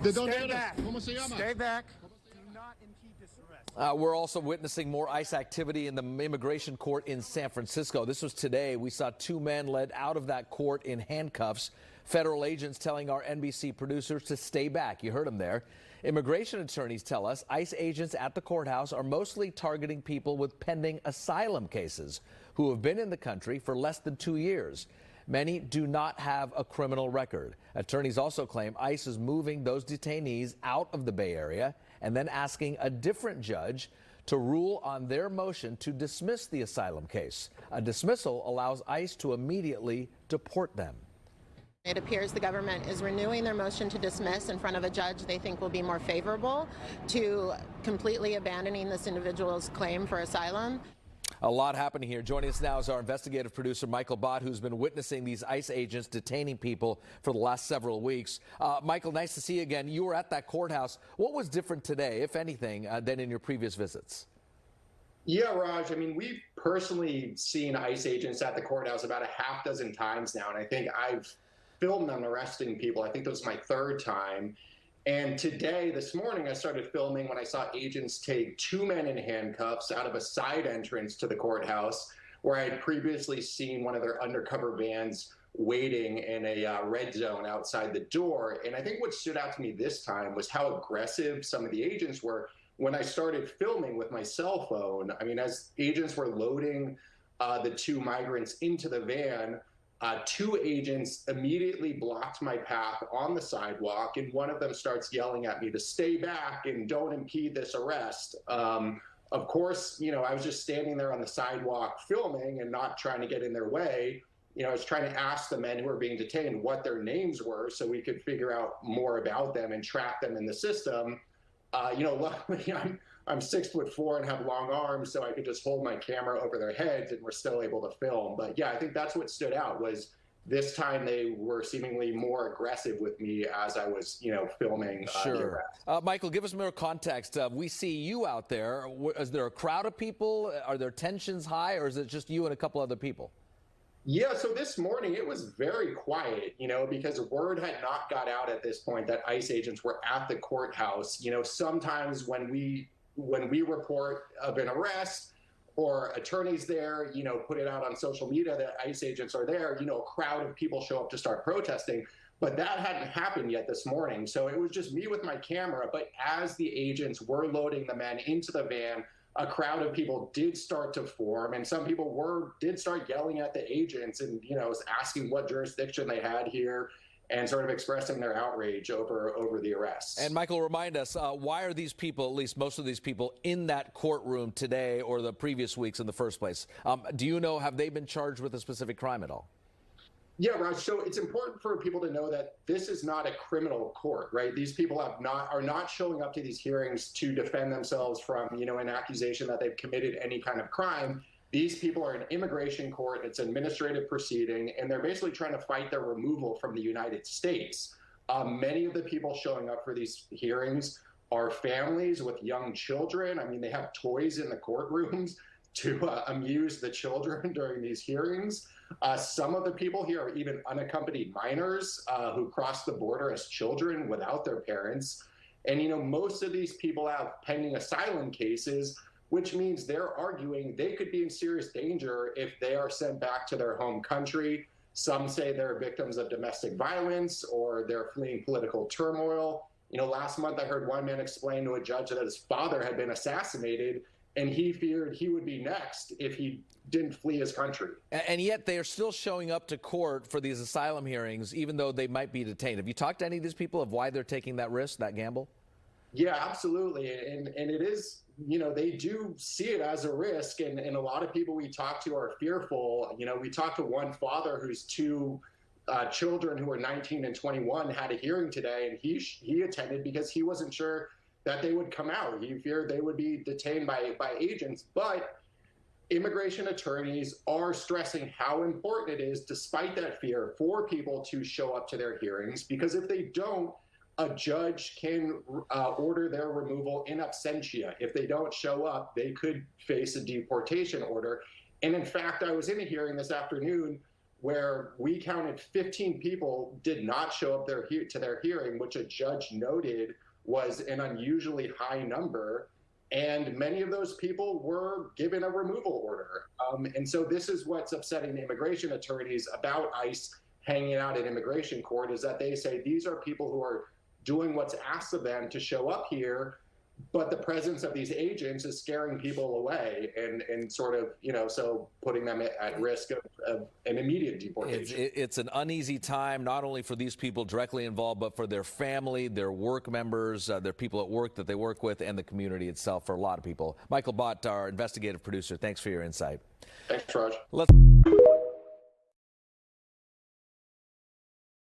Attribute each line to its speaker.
Speaker 1: Stay back. Stay back. Do not impede this arrest.
Speaker 2: We're also witnessing more ICE activity in the immigration court in San Francisco. This was today. We saw two men led out of that court in handcuffs. Federal agents telling our NBC producers to stay back. You heard them there. Immigration attorneys tell us ICE agents at the courthouse are mostly targeting people with pending asylum cases who have been in the country for less than 2 years. Many do not have a criminal record. Attorneys also claim ICE is moving those detainees out of the Bay Area and then asking a different judge to rule on their motion to dismiss the asylum case. A dismissal allows ICE to immediately deport them.
Speaker 3: It appears the government is renewing their motion to dismiss in front of a judge they think will be more favorable to completely abandoning this individual's claim for asylum.
Speaker 2: A lot happening here. Joining us now is our investigative producer, Michael Bott, who's been witnessing these ICE agents detaining people for the last several weeks. Michael, nice to see you again. You were at that courthouse. What was different today, if anything, than in your previous visits?
Speaker 4: Yeah, Raj, I mean, we've personally seen ICE agents at the courthouse about a half dozen times now, and I think I've filmed them arresting people. I think this was my third time. And today, this morning, I started filming when I saw agents take two men in handcuffs out of a side entrance to the courthouse, where I had previously seen one of their undercover vans waiting in a red zone outside the door. And I think what stood out to me this time was how aggressive some of the agents were. When I started filming with my cell phone, I mean, as agents were loading the two migrants into the van, two agents immediately blocked my path on the sidewalk, and one of them starts yelling at me to stay back and don't impede this arrest. Of course, you know, I was just standing there on the sidewalk filming and not trying to get in their way. You know, I was trying to ask the men who were being detained what their names were so we could figure out more about them and track them in the system. You know, luckily I'm 6'4" and have long arms, so I could just hold my camera over their heads and we're still able to film. But yeah, I think that's what stood out was this time they were seemingly more aggressive with me as I was, you know, filming.
Speaker 2: Sure. Michael, give us more context. We see you out there. Is there a crowd of people? Are there tensions high, or is it just you and a couple other people?
Speaker 4: Yeah, so this morning it was very quiet, you know, because word had not got out at this point that ICE agents were at the courthouse. You know, sometimes when we report of an arrest or attorneys there, you know, put it out on social media that ICE agents are there, you know, a crowd of people show up to start protesting. But that hadn't happened yet this morning. So it was just me with my camera. But as the agents were loading the men into the van, a crowd of people did start to form, and some people did start yelling at the agents and, you know, asking what jurisdiction they had here and sort of expressing their outrage over the arrests.
Speaker 2: And Michael, remind us, why are these people, at least most of these people, in that courtroom today or the previous weeks in the first place? Do you know, have they been charged with a specific crime at all?
Speaker 4: Yeah, Raj, so it's important for people to know that this is not a criminal court, right? These people are not showing up to these hearings to defend themselves from, you know, an accusation that they've committed any kind of crime. These people are in immigration court. It's an administrative proceeding, and they're basically trying to fight their removal from the United States. Many of the people showing up for these hearings are families with young children. I mean, they have toys in the courtrooms to amuse the children during these hearings. Some of the people here are even unaccompanied minors who crossed the border as children without their parents. And, you know, most of these people have pending asylum cases, which means they're arguing they could be in serious danger if they are sent back to their home country. Some say they're victims of domestic violence or they're fleeing political turmoil. You know, last month I heard one man explain to a judge that his father had been assassinated, and he feared he would be next if he didn't flee his country.
Speaker 2: And yet they are still showing up to court for these asylum hearings, even though they might be detained. Have you talked to any of these people of why they're taking that risk, that gamble?
Speaker 4: Yeah, absolutely. And it is, you know, they do see it as a risk. And a lot of people we talk to are fearful. You know, we talked to one father whose two children who were 19 and 21 had a hearing today, and he attended because he wasn't sure that they would come out. He feared they would be detained by agents. But immigration attorneys are stressing how important it is, despite that fear, for people to show up to their hearings, because if they don't, a judge can order their removal in absentia. If they don't show up, they could face a deportation order. And in fact, I was in a hearing this afternoon where we counted 15 people did not show up to their hearing, which a judge noted was an unusually high number. And many of those people were given a removal order. And so this is what's upsetting the immigration attorneys about ICE hanging out in immigration court, is that they say these are people who are doing what's asked of them to show up here, but the presence of these agents is scaring people away and sort of, so putting them at risk of an immediate deportation.
Speaker 2: It's an uneasy time, not only for these people directly involved, but for their family, their work members, their people at work that they work with, and the community itself for a lot of people. Michael Bott, our investigative producer, thanks for your insight.
Speaker 4: Thanks, Raj.
Speaker 2: Let's